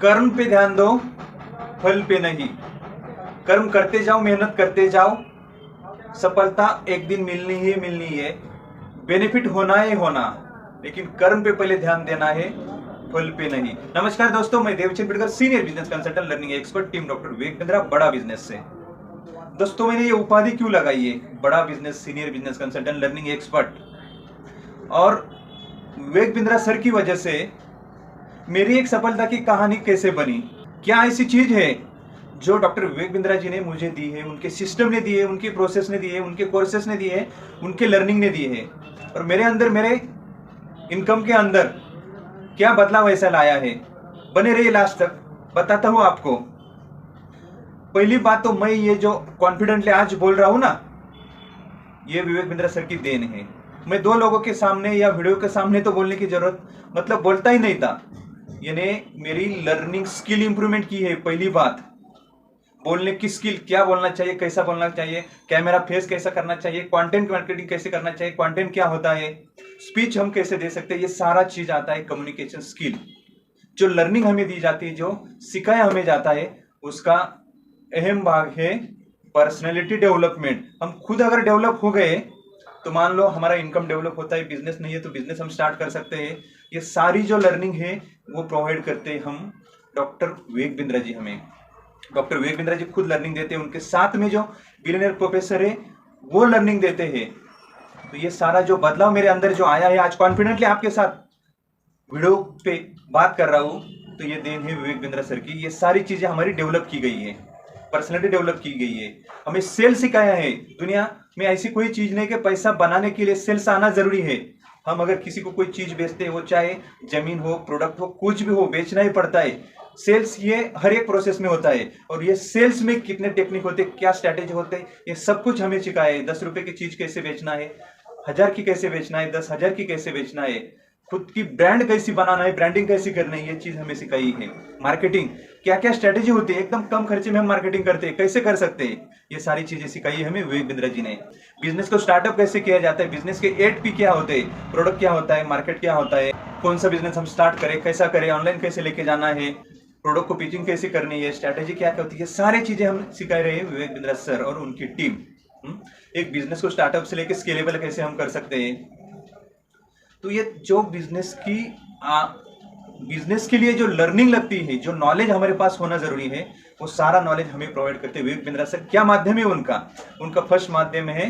कर्म पे ध्यान दो, फल पे नहीं। कर्म करते जाओ, मेहनत करते जाओ, सफलता एक दिन मिलनी ही मिलनी है। बेनिफिट होना ही होना, लेकिन कर्म पे पहले ध्यान देना है, फल पे नहीं। नमस्कार दोस्तों, मैं Devchand Pitkar, senior business consultant, learning expert, team doctor Vivek Bindra, बड़ा बिजनेस से। दोस्तों, मैंने ये उपाधि क्यों लगाई है, बड़ा business, senior business consultant, learning expert? और विवेक बिंद्रा सर की वजह से मेरी एक सफलता की कहानी कैसे बनी? क्या ऐसी चीज है जो डॉक्टर विवेक बिंद्रा जी ने मुझे दी है, उनके सिस्टम ने दी है, उनके प्रोसेस ने दी है, उनके कोर्सेस ने दी है, उनके लर्निंग ने दी है, और मेरे अंदर, मेरे इनकम के अंदर क्या बदलाव ऐसा लाया है? बने रहिए लास्ट तक, बताता हूं आपको। पहली बात तो, मैं ये जो कॉन्फिडेंटली आज बोल रहा हूं ना, ये विवेक बिंद्रा सर की देन है। मैं दो लोगों के सामने या वीडियो के सामने तो बोलने की जरूरत, मतलब बोलता ही नहीं था। यानी मेरी लर्निंग स्किल इंप्रूवमेंट की है। पहली बात, बोलने की स्किल, क्या बोलना चाहिए, कैसा बोलना चाहिए, कैमरा फेस कैसा करना चाहिए, कंटेंट मार्केटिंग कैसे करना चाहिए, कंटेंट क्या होता है, स्पीच हम कैसे दे सकते हैं, ये सारा चीज आता है। कम्युनिकेशन स्किल जो लर्निंग हमें दी जाती है, जो सिखाया हमें जाता है, उसका अहम भाग है पर्सनैलिटी डेवलपमेंट। हम खुद अगर डेवलप हो गए तो मान लो हमारा इनकम डेवलप होता है, बिजनेस नहीं है तो बिजनेस हम स्टार्ट कर सकते हैं। ये सारी जो लर्निंग है वो प्रोवाइड करते हैं हम, डॉक्टर विवेक बिंद्रा जी हमें। डॉक्टर विवेक बिंद्रा जी खुद लर्निंग देते हैं, उनके साथ में जो बिलियनियर प्रोफेसर है वो लर्निंग देते हैं। तो ये सारा जो बदलाव मेरे अंदर जो आया है, आज कॉन्फिडेंटली आपके साथ वीडियो पे बात कर रहा हूं, तो ये देन है विवेक बिंद्रा सर की। ये सारी चीजें हमारी डेवलप की गई है, पर्सनैलिटी डेवलप की गई है, हमें सेल्स सिखाया है। दुनिया में ऐसी कोई चीज नहीं कि पैसा बनाने के लिए सेल्स आना जरूरी है। हम अगर किसी को कोई चीज बेचते हैं, वो चाहे जमीन हो, प्रोडक्ट हो, कुछ भी हो, बेचना ही पड़ता है। सेल्स ये हर एक प्रोसेस में होता है, और ये सेल्स में कितने टेक्निक होते हैं, क्या स्ट्रैटेजी होते हैं, ये सब कुछ हमें सिखाया है। 10 रुपए की चीज कैसे बेचना है, 1000 की कैसे बेचना है, 10,000 की कैसे बेचना है, खुद की ब्रांड कैसी बनाना है, ब्रांडिंग कैसी करनी है, ये चीज हमें सिखाई है। मार्केटिंग, क्या क्या स्ट्रेटेजी होती है, एकदम कम खर्चे में हम मार्केटिंग करते हैं, कैसे कर सकते हैं, ये सारी चीजें सिखाई है हमें विवेक बिंद्रा जी ने। बिजनेस को स्टार्टअप कैसे किया जाता है, बिजनेस के 8P क्या होते हैं, प्रोडक्ट क्या होता है, मार्केट क्या होता है, कौन सा बिजनेस हम स्टार्ट करें, कैसा करें, ऑनलाइन कैसे लेके जाना है, प्रोडक्ट को पिचिंग कैसे करनी है, स्ट्रैटेजी क्या क्या होती है, सारी चीजें हम सिखा रहे हैं विवेक बिंद्रा सर और उनकी टीम। एक बिजनेस को स्टार्टअप से लेकर स्केलेबल कैसे हम कर सकते हैं। तो ये जो बिजनेस के लिए जो लर्निंग लगती है, जो नॉलेज हमारे पास होना जरूरी है, वो सारा नॉलेज हमें प्रोवाइड करते हैं विवेक बिंद्रा सर। क्या माध्यम है उनका? उनका फर्स्ट माध्यम है,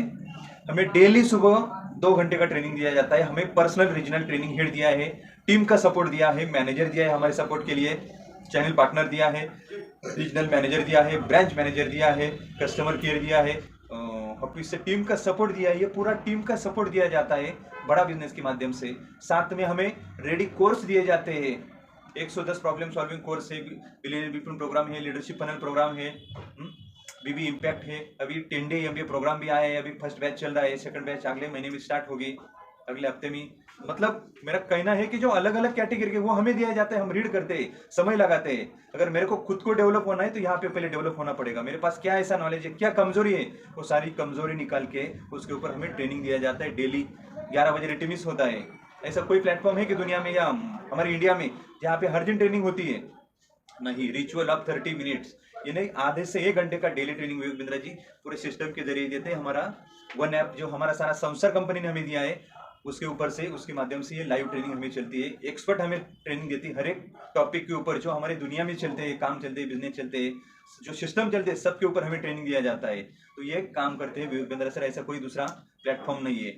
हमें डेली सुबह 2 घंटे का ट्रेनिंग दिया जाता है। हमें पर्सनल रीजनल ट्रेनिंग हेड दिया है, टीम का सपोर्ट दिया है, मैनेजर दिया है हमारे सपोर्ट के लिए, चैनल पार्टनर दिया है, रीजनल मैनेजर दिया है, ब्रांच मैनेजर दिया है, कस्टमर केयर दिया है, ऑफिस से टीम का सपोर्ट दिया है। ये पूरा टीम का सपोर्ट दिया जाता है बड़ा बिजनेस के माध्यम से। साथ में हमें रेडी कोर्स दिए जाते हैं, 110 प्रॉब्लम सॉल्विंग कोर्स है, बिलियनियर प्रोग्राम है, लीडरशिप फनल प्रोग्राम है, बीबी इम्पैक्ट है, अभी 10 डे MBA प्रोग्राम भी आया है, अभी फर्स्ट बैच चल रहा है, सेकंड बैच अगले महीने में स्टार्ट होगी, अगले हफ्ते में। मतलब मेरा कहना है कि जो अलग अलग कैटेगरी के वो हमें दिया जाता है, हम रीड करते हैं, समय लगाते हैं। अगर मेरे को खुद को डेवलप होना है तो यहाँ पे पहले डेवलप होना पड़ेगा, मेरे पास क्या ऐसा नॉलेज है, क्या कमजोरी है, वो सारी कमजोरी निकाल के उसके ऊपर हमें ट्रेनिंग दिया जाता है। डेली 11 बजे रिटिमिस होता है। ऐसा कोई प्लेटफॉर्म है कि दुनिया में या हमारे इंडिया में जहाँ पे हर दिन ट्रेनिंग होती है? नहीं। रिचुअल ऑफ 30 मिनट्स, ये नहीं, आधे से 1 घंटे का डेली ट्रेनिंग विवेक बिंद्रा जी पूरे सिस्टम के जरिए देते हैं। हमारा वन ऐप जो हमारा सारा संसार कंपनी ने हमें दिया है, उसके ऊपर से, उसके माध्यम से ये लाइव ट्रेनिंग हमें चलती है। एक्सपर्ट हमें ट्रेनिंग देती है हर एक टॉपिक के ऊपर, जो हमारे दुनिया में चलते हैं, काम चलते हैं, बिजनेस चलते हैं, जो सिस्टम चलते हैं, सबके ऊपर हमें ट्रेनिंग दिया जाता है। तो ये काम करते हैं विवेक बिंद्रा सर, ऐसा कोई दूसरा प्लेटफॉर्म नहीं है।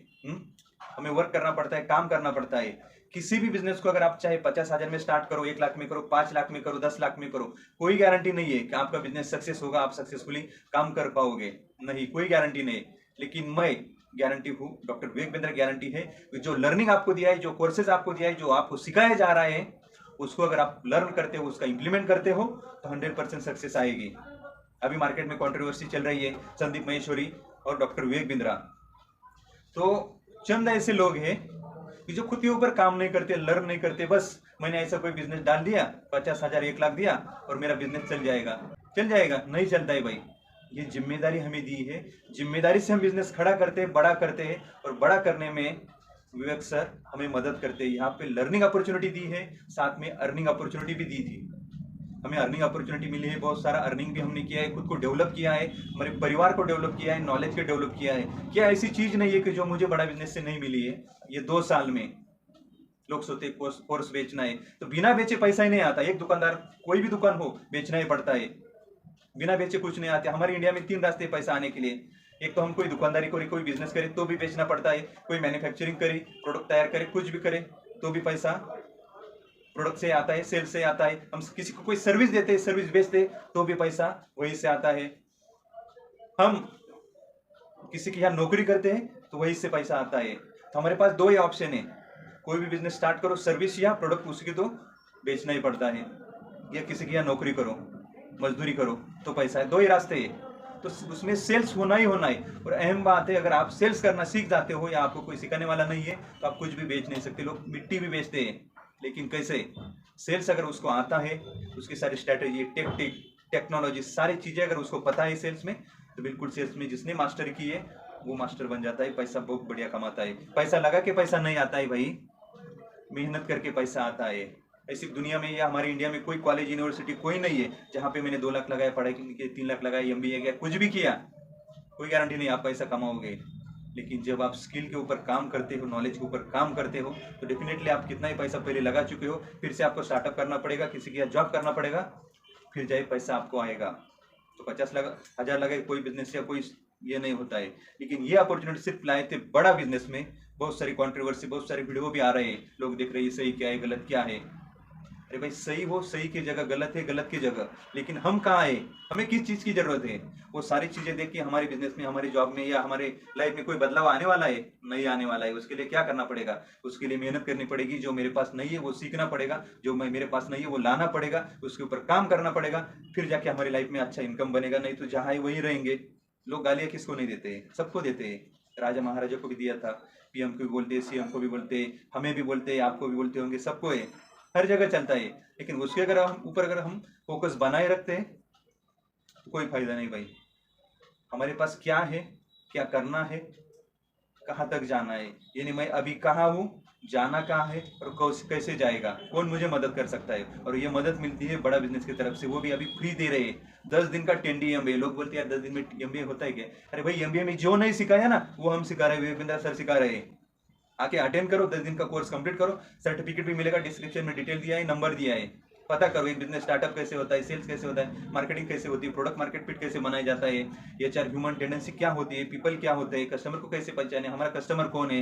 हमें वर्क करना पड़ता है, काम करना पड़ता है। किसी भी बिजनेस को अगर आप चाहे 50,000 में स्टार्ट करो, 1 लाख में करो, 5 लाख में करो, 10 लाख में करो, कोई गारंटी नहीं है कि आपका बिजनेस सक्सेस होगा, आप सक्सेसफुली काम कर पाओगे, नहीं, कोई गारंटी नहीं। लेकिन मैं गारंटी हूँ, डॉक्टर विवेक बिंद्रा गारंटी है कि जो लर्निंग आपको दिया है, जो कोर्सेज आपको दिया है, जो आपको सिखाया जा रहा है, उसको अगर आप लर्न करते हो, उसका इंप्लीमेंट करते हो, तो 100% सक्सेस आएगी। अभी मार्केट में कंट्रोवर्सी चल रही है संदीप माहेश्वरी और डॉक्टर विवेक बिंद्रा। तो चंद ऐसे लोग हैं कि जो खुद के ऊपर काम नहीं करते, लर्न नहीं करते, बस मैंने ऐसा कोई बिजनेस डाल दिया, 50,000 1 लाख दिया और मेरा बिजनेस चल जाएगा। चल जाएगा? नहीं चलता है भाई। ये जिम्मेदारी हमें दी है, जिम्मेदारी से हम बिजनेस खड़ा करते हैं, बड़ा करते हैं, और बड़ा करने में विवेक सर हमें मदद करते हैं। यहाँ पे लर्निंग अपॉर्चुनिटी दी है, साथ में अर्निंग अपॉर्चुनिटी भी दी थी। हमें अर्निंग अपॉर्चुनिटी मिली है, बहुत सारा अर्निंग भी हमने किया है, खुद को डेवलप किया है, हमारे परिवार को डेवलप किया है, नॉलेज को डेवलप किया है। क्या ऐसी चीज नहीं है कि जो मुझे बड़ा बिजनेस से नहीं मिली है? ये 2 साल में लोग सोते कोर्स बेचना है तो बिना बेचे पैसा ही नहीं आता। एक दुकानदार, कोई भी दुकान हो, बेचना ही पड़ता है, बिना बेचे कुछ नहीं आते। हमारे इंडिया में 3 रास्ते हैं पैसा आने के लिए। एक तो हम कोई दुकानदारी करे, कोई बिजनेस करे तो भी बेचना पड़ता है, कोई मैन्युफैक्चरिंग करे, प्रोडक्ट तैयार करे, कुछ भी करे तो भी पैसा प्रोडक्ट से आता है, सेल से आता है। हम किसी को कोई सर्विस देते हैं, सर्विस बेचते तो भी पैसा वही से आता है। हम किसी के यहाँ नौकरी करते हैं तो वही से पैसा आता है। तो हमारे पास 2 ही ऑप्शन है, कोई भी बिजनेस स्टार्ट करो, सर्विस या प्रोडक्ट, उसकी तो बेचना ही पड़ता है, या किसी के यहाँ नौकरी करो, मजदूरी करो तो पैसा है। 2 ही रास्ते है, तो उसमें सेल्स होना ही होना है। और अहम बात है, अगर आप सेल्स करना सीख जाते हो या आपको कोई सिखाने वाला नहीं है तो आप कुछ भी बेच नहीं सकते। लोग मिट्टी भी बेचते हैं, लेकिन कैसे? सेल्स अगर उसको आता है, उसकी सारी स्ट्रैटेजी, टेक्नोलॉजी, सारी चीजें अगर उसको पता है सेल्स में, तो बिल्कुल सेल्स में जिसने मास्टर की है वो मास्टर बन जाता है, पैसा बहुत बढ़िया कमाता है। पैसा लगा के पैसा नहीं आता है भाई, मेहनत करके पैसा आता है। ऐसी दुनिया में या हमारे इंडिया में कोई कॉलेज यूनिवर्सिटी कोई नहीं है जहाँ पे मैंने 2 लाख लगाया पढ़ाई के, 3 लाख लगाया, MBA किया, कुछ भी किया, कोई गारंटी नहीं आप पैसा कमाओगे। लेकिन जब आप स्किल के ऊपर काम करते हो, नॉलेज के ऊपर काम करते हो, तो डेफिनेटली आप कितना ही पैसा पहले लगा चुके हो, फिर से आपको स्टार्टअप करना पड़ेगा, किसी के यहाँ जॉब करना पड़ेगा, फिर जाए पैसा आपको आएगा। तो 50,000 लगे कोई बिजनेस या कोई ये नहीं होता है। लेकिन ये अपॉर्चुनिटी सिर्फ लाए थे बड़ा बिजनेस में। बहुत सारी कंट्रोवर्सी, बहुत सारे वीडियो भी आ रहे हैं, लोग देख रहे हैं सही क्या है, गलत क्या है। अरे भाई, सही हो सही की जगह, गलत है गलत की जगह, लेकिन हम कहाँ है, हमें किस चीज की जरूरत है? वो सारी चीजें देख के हमारे बिजनेस में, हमारी जॉब में या हमारे लाइफ में कोई बदलाव आने वाला है? नहीं आने वाला है। उसके लिए क्या करना पड़ेगा? उसके लिए मेहनत करनी पड़ेगी, जो मेरे पास नहीं है वो सीखना पड़ेगा, जो मेरे पास नहीं है वो लाना पड़ेगा, उसके ऊपर काम करना पड़ेगा, फिर जाके हमारी लाइफ में अच्छा इनकम बनेगा। नहीं तो जहाँ है वही रहेंगे। लोग गालियाँ किसको नहीं देते? सबको देते हैं। राजा महाराजा को भी दिया था, PM को भी बोलते, CM को भी बोलते, हमें भी बोलते, आपको भी बोलते होंगे, सबको है, हर जगह चलता है। लेकिन उसके अगर हम फोकस बनाए रखते हैं तो कोई फायदा नहीं भाई। हमारे पास क्या है, क्या करना है, कहाँ तक जाना है, यानी मैं अभी कहाँ हूँ, जाना कहाँ है और कैसे जाएगा, कौन मुझे मदद कर सकता है। और ये मदद मिलती है बड़ा बिजनेस की तरफ से, वो भी अभी फ्री दे रहे हैं। 10 दिन का 10D MBA। लोग बोलते हैं यार 10 दिन में MBA होता है क्या? अरे भाई, MBA में जो नहीं सिखाया ना वो हम सिखा रहे हैं, विवेक बिंद्रा सर सिखा रहे हैं। आके अटेंड करो, 10 दिन का कोर्स कंप्लीट करो, सर्टिफिकेट भी मिलेगा, डिस्क्रिप्शन में डिटेल दिया है, नंबर दिया है। पता करो एक बिजनेस स्टार्टअप कैसे होता है, सेल्स कैसे होता है, मार्केटिंग कैसे होती है, प्रोडक्ट मार्केट फिट कैसे बनाया जाता है, HR ह्यूमन टेंडेंसी क्या होती है, पीपल क्या होते हैं, कस्टमर को कैसे पहचाने, हमारा कस्टमर कौन है,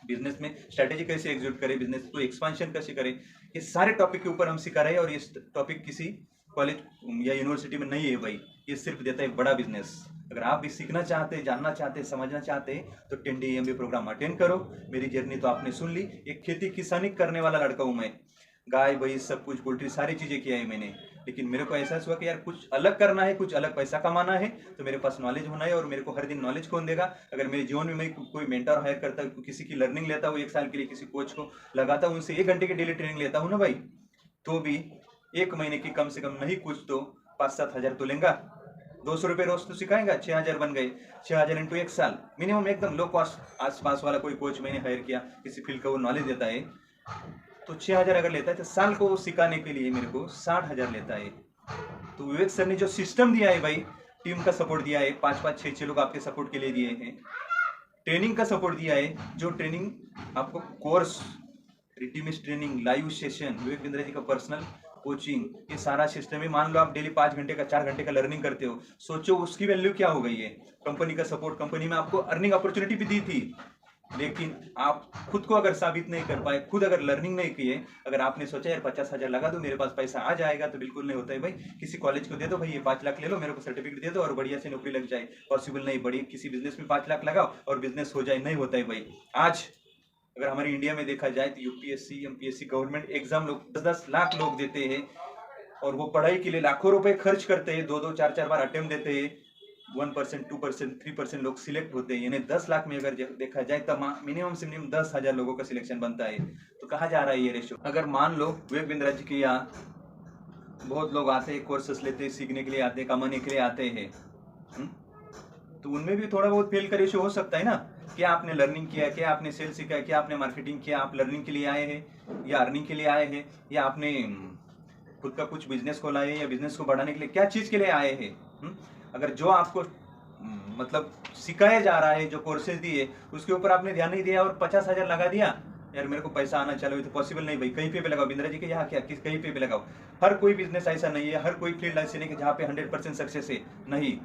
बिजनेस में स्ट्रेटेजी कैसे एग्जीक्यूट करें, बिजनेस को एक्सपांशन कैसे करें, ये सारे टॉपिक के ऊपर हम सिखा रहे हैं। और ये टॉपिक किसी कॉलेज या यूनिवर्सिटी में नहीं है भाई, ये सिर्फ देता है बड़ा बिजनेस। अगर आप भी सीखना चाहते हैं, जानना चाहते हैं, समझना चाहते हैं तो 10D MBA प्रोग्राम अटेंड करो। मेरी जर्नी तो आपने सुन ली। एक खेती किसानी करने वाला लड़का हूँ मैं, गाय भैंस सब कुछ, पोल्ट्री, सारी चीजें किया है मैंने। लेकिन मेरे को एहसास हुआ कि यार कुछ अलग करना है, कुछ अलग पैसा कमाना है, तो मेरे पास नॉलेज होना है। और मेरे को हर दिन नॉलेज कौन देगा? अगर मेरे जीवन में मैं कोई मेंटर हायर करता हूँ, किसी की लर्निंग लेता हूँ 1 साल के लिए, किसी कोच को लगाता हूँ, उनसे 1 घंटे की डेली ट्रेनिंग लेता हूँ ना भाई, तो भी 1 महीने की कम से कम नहीं कुछ तो 5-7 हज़ार तो लेंगा। 200 रुपये रोज तो सिखाएगा, 6,000 बन गए। 6,000 इंटू 1 साल मिनिमम, एकदम लो कॉस्ट। आसपास वाला कोई कोच मैंने हायर किया, किसी फील्ड का वो नॉलेज देता है, तो 6,000 अगर लेता है तो साल को सिखाने के लिए मेरे को 60,000 लेता है। तो विवेक सर ने जो सिस्टम दिया है भाई, टीम का सपोर्ट दिया है, 5-5, 6-6 लोग आपके सपोर्ट के लिए दिए हैं, ट्रेनिंग का सपोर्ट दिया है, जो ट्रेनिंग आपको course, रिटीमिस training, live session, Vivek Bindra ji का पर्सनल कोचिंग, ये सारा सिस्टम है। मान लो आप डेली 5 घंटे का, 4 घंटे का लर्निंग करते हो, सोचो उसकी वैल्यू क्या हो गई है। कंपनी का सपोर्ट, कंपनी में आपको अर्निंग अपॉर्चुनिटी भी दी थी, लेकिन आप खुद को अगर साबित नहीं कर पाए, खुद अगर लर्निंग नहीं किए, अगर आपने सोचा यार 50,000 लगा दो मेरे पास पैसा आ जाएगा, तो बिल्कुल नहीं होता है भाई। किसी कॉलेज को दे दो भाई, ये 5 लाख ले लो, मेरे को सर्टिफिकेट दे दो और बढ़िया से नौकरी लग जाए, पॉसिबल नहीं। बड़ी किसी बिजनेस में 5 लाख लगाओ और बिजनेस हो जाए, नहीं होता है भाई। आज अगर हमारे इंडिया में देखा जाए तो UPSC, MPSC गवर्नमेंट एग्जाम लोग 10-10 लाख लोग देते हैं, और वो पढ़ाई के लिए लाखों रुपए खर्च करते हैं, 2-2, 4-4 बार अटेम्प्ट देते हैं। 1%, 2%, 3% लोग सिलेक्ट होते हैं, यानी 10 लाख में अगर देखा जाए तो मिनिमम से मिनिमम 10,000 लोगों का सिलेक्शन बनता है। तो कहाँ जा रहा है ये रेशो? अगर मान लो विवेक बिंद्रा जी के यहाँ बहुत लोग आते हैं, कोर्सेस लेते हैं, सीखने के लिए आते हैं, कमाने के लिए आते हैं, तो उनमें भी थोड़ा बहुत फेल का रेशो हो सकता है ना। क्या आपने लर्निंग किया, क्या आपने सेल्स सीखा, क्या आपने मार्केटिंग किया, आप लर्निंग के लिए आए हैं या अर्निंग के लिए आए हैं, या आपने खुद का कुछ बिजनेस खोला है या बिजनेस को बढ़ाने के लिए क्या चीज़ के लिए आए हैं? अगर जो आपको मतलब सिखाया जा रहा है, जो कोर्सेज दिए उसके ऊपर आपने ध्यान नहीं दिया और 50,000 लगा दिया, यार मेरे को पैसा आना चालू है, तो पॉसिबल नहीं भाई। कहीं पे भी लगाओ, बिंद्रा जी के यहाँ क्या किस कहीं पे भी लगाओ। हर कोई बिजनेस ऐसा नहीं है, हर कोई फील्ड ऐसी नहीं कि जहाँ पे 100% सक्सेस है, नहीं।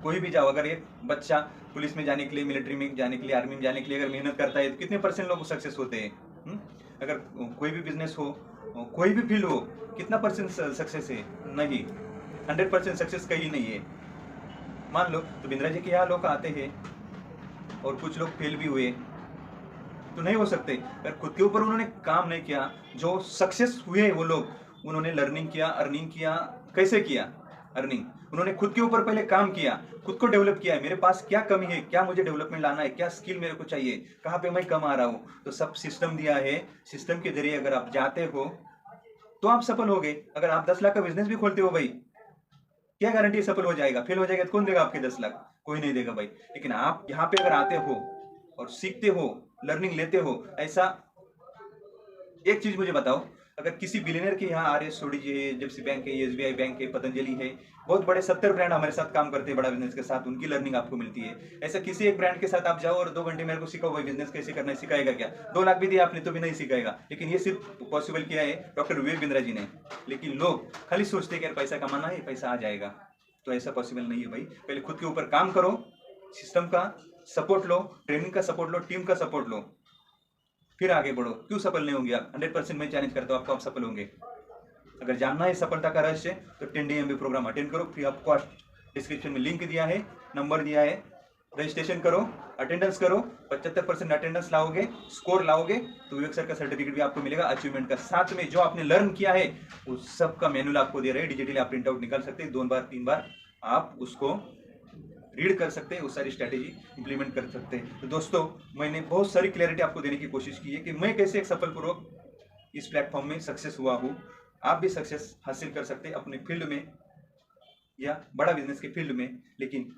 कोई भी जाओ, अगर एक बच्चा पुलिस में जाने के लिए, मिलिट्री में जाने के लिए, आर्मी में जाने के लिए अगर मेहनत करता है तो कितने % लोग सक्सेस होते हैं? अगर कोई भी बिजनेस हो, कोई भी फील्ड हो, कितना % सक्सेस है? नहीं, 100% सक्सेस कहीं नहीं है। मान लो तो बिंद्रा जी के यहाँ लोग आते हैं और कुछ लोग फेल भी हुए, तो नहीं हो सकते। अगर खुद के ऊपर उन्होंने काम नहीं किया, जो सक्सेस हुए वो लोग, उन्होंने लर्निंग किया, अर्निंग किया। कैसे किया अर्निंग? उन्होंने खुद के ऊपर पहले काम किया, खुद को डेवलप किया। मेरे पास क्या कमी है, क्या मुझे डेवलपमेंट लाना है, क्या स्किल मेरे को चाहिए, कहाँ पे मैं कम आ रहा हूँ, तो सब सिस्टम दिया है। सिस्टम के जरिए अगर आप जाते हो तो आप सफल हो गए। अगर आप 10 लाख का बिजनेस भी खोलते हो भाई, क्या गारंटी सफल हो जाएगा? फेल हो जाएगा तो कौन देगा आपके 10 लाख? कोई नहीं देगा भाई। लेकिन आप यहाँ पे अगर आते हो और सीखते हो, लर्निंग लेते हो, ऐसा एक चीज मुझे बताओ, अगर किसी बिलियनर के यहाँ RS है, एचडीएफसी बैंक है, SBI बैंक है, पतंजलि है, बहुत बड़े 70 ब्रांड हमारे साथ काम करते हैं बड़ा बिजनेस के साथ, उनकी लर्निंग आपको मिलती है। ऐसा किसी एक ब्रांड के साथ आप जाओ और 2 घंटे मेरे को सिखाओ भाई बिजनेस कैसे करना है, सिखाएगा क्या? 2 लाख भी दिया आपने तो भी नहीं सिखाएगा। लेकिन ये सिर्फ पॉसिबल किया है डॉक्टर विवेक बिंद्रा जी ने। लेकिन लोग खाली सोचते हैं कि पैसा कमाना है, पैसा आ जाएगा, तो ऐसा पॉसिबल नहीं है भाई। पहले खुद के ऊपर काम करो, सिस्टम का सपोर्ट लो, ट्रेनिंग का सपोर्ट लो, टीम का सपोर्ट लो, फिर आगे बढ़ो। क्यों सफल नहीं होंगे आप? 100% मैं चैलेंज करता हूँ आपको, आप सफल होंगे। अगर जानना है सफलता का रहस्य तो 10 day MBA प्रोग्राम अटेंड करो, फ्री ऑफ कॉस्ट। डिस्क्रिप्शन में लिंक दिया है, नंबर दिया है, रजिस्ट्रेशन करो, अटेंडेंस करो। 75% अटेंडेंस लाओगे, स्कोर लाओगे तो विवेक सर का सर्टिफिकेट भी आपको मिलेगा अचीवमेंट का। साथ में जो आपने लर्न किया है उस सब का मैनुअल आपको दे रहे हैं, डिजिटली आप प्रिंट आउट निकाल सकते हैं। 2 बार 3 बार आप उसको रीड कर सकते हैं, उस सारी स्ट्रैटेजी इंप्लीमेंट कर सकते हैं। तो दोस्तों, मैंने बहुत सारी क्लैरिटी आपको देने की कोशिश की है कि मैं कैसे एक सफलपूर्वक इस प्लेटफॉर्म में सक्सेस हुआ हूँ। आप भी सक्सेस हासिल कर सकते हैं अपने फील्ड में या बड़ा बिजनेस के फील्ड में, लेकिन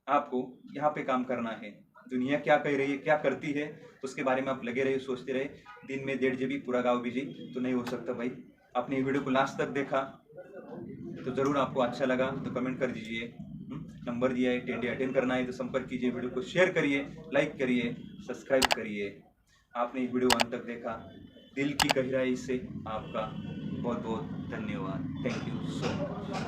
आपको यहाँ पे काम करना है। दुनिया क्या कह रही है, क्या करती है, उसके बारे में आप लगे रहे, सोचते रहे। दिन में 1.5 GB पूरा गाँव बिजी, तो नहीं हो सकता भाई। आपने वीडियो को लास्ट तक देखा तो जरूर आपको अच्छा लगा तो कमेंट कर दीजिए। नंबर दिया है, 10 day अटेंड करना है तो संपर्क कीजिए। वीडियो को शेयर करिए, लाइक करिए, सब्सक्राइब करिए। आपने ये वीडियो अंत तक देखा, दिल की गहराई से आपका बहुत बहुत धन्यवाद। Thank you so much.